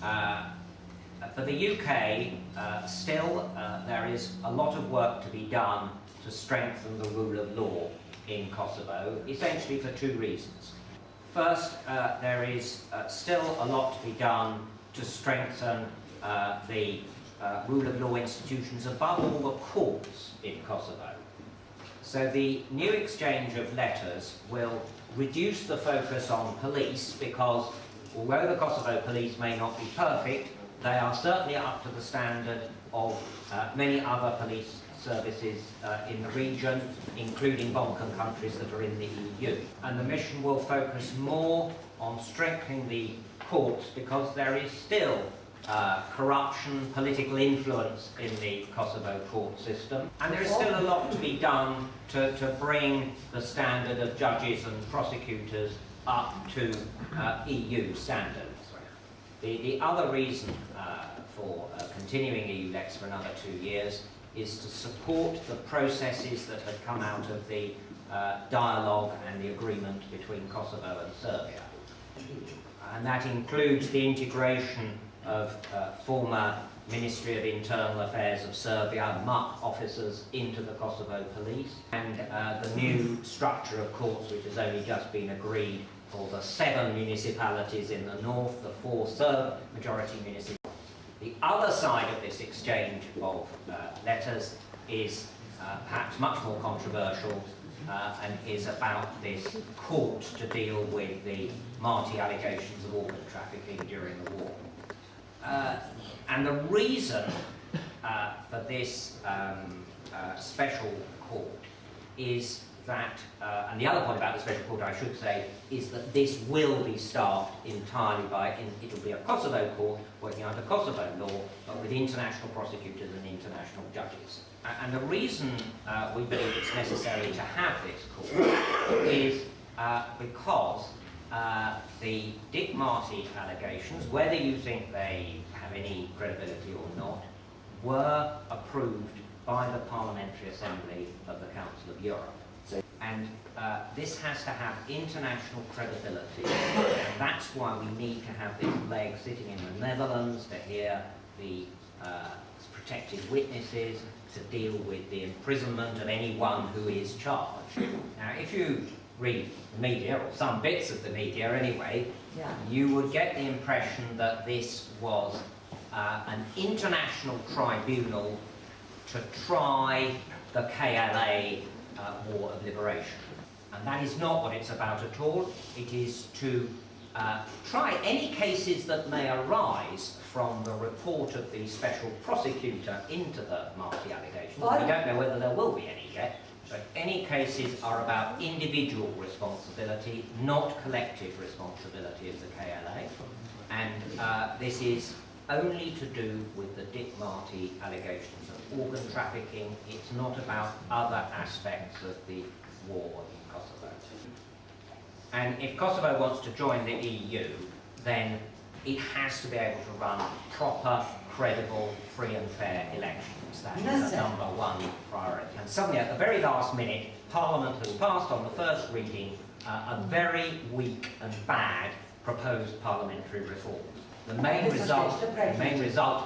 For the UK, still there is a lot of work to be done to strengthen the rule of law in Kosovo, essentially for two reasons. First, there is still a lot to be done to strengthen the rule of law institutions, above all the courts in Kosovo. So the new exchange of letters will reduce the focus on police, because although the Kosovo police may not be perfect, they are certainly up to the standard of many other police services in the region, including Balkan countries that are in the EU. And the mission will focus more on strengthening the courts, because there is still corruption, political influence in the Kosovo court system, and there is still a lot to be done to bring the standard of judges and prosecutors up to EU standards. The other reason for continuing EU-LEX for another 2 years is to support the processes that had come out of the dialogue and the agreement between Kosovo and Serbia. And that includes the integration of former Ministry of Internal Affairs of Serbia, MUP officers, into the Kosovo police, and the new structure of courts which has only just been agreed for the 7 municipalities in the north, the 4 Serb majority municipalities. The other side of this exchange of letters is perhaps much more controversial and is about this court to deal with the Marti allegations of organ trafficking during the war. And the reason for this special court is that, and the other point about the special court I should say, is that this will be staffed entirely by, it'll be a Kosovo court working under Kosovo law, but with international prosecutors and international judges. And the reason we believe it's necessary to have this court is because the Dick Marty allegations, whether you think they have any credibility or not, were approved by the Parliamentary Assembly of the Council of Europe. And this has to have international credibility, and that's why we need to have this leg sitting in the Netherlands to hear the protected witnesses, to deal with the imprisonment of anyone who is charged. Now, if you read the media, or some bits of the media anyway, you would get the impression that this was an international tribunal to try the KLA War of Liberation. And that is not what it's about at all. It is to try any cases that may arise from the report of the special prosecutor into the Marti allegations. We don't know whether there will be any yet, but any cases are about individual responsibility, not collective responsibility of the KLA. And this is only to do with the Dick Marty allegations of organ trafficking. It's not about other aspects of the war in Kosovo. And if Kosovo wants to join the EU, then it has to be able to run proper, credible, free and fair elections. That is the #1 priority. And suddenly, at the very last minute, Parliament has passed on the first reading a very weak and bad proposed parliamentary reform. The main result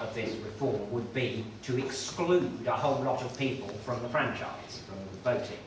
of this reform would be to exclude a whole lot of people from the franchise, from voting.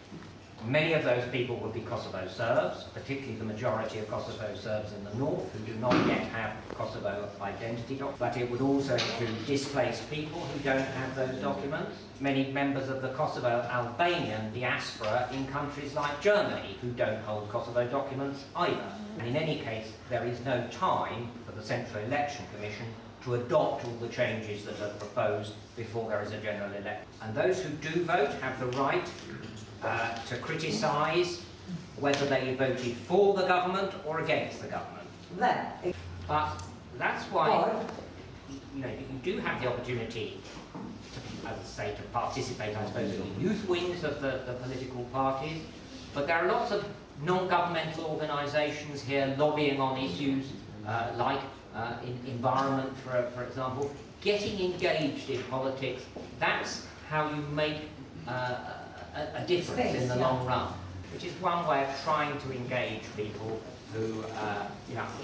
Many of those people would be Kosovo Serbs, particularly the majority of Kosovo Serbs in the north who do not yet have Kosovo identity documents, but it would also include displaced people who don't have those documents, many members of the Kosovo Albanian diaspora in countries like Germany who don't hold Kosovo documents either. And in any case, there is no time for the Central Election Commission to adopt all the changes that are proposed before there is a general election. And those who do vote have the right to criticise whether they voted for the government or against the government. But that's why you do have the opportunity to, as I say, to participate, I suppose, in the youth wings of the political parties. But there are lots of non-governmental organisations here lobbying on issues like environment, for example. Getting engaged in politics, that's how you make a difference in the long run, which is one way of trying to engage people who are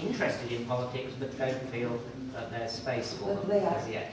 interested in politics but don't feel that there's space for them as yet.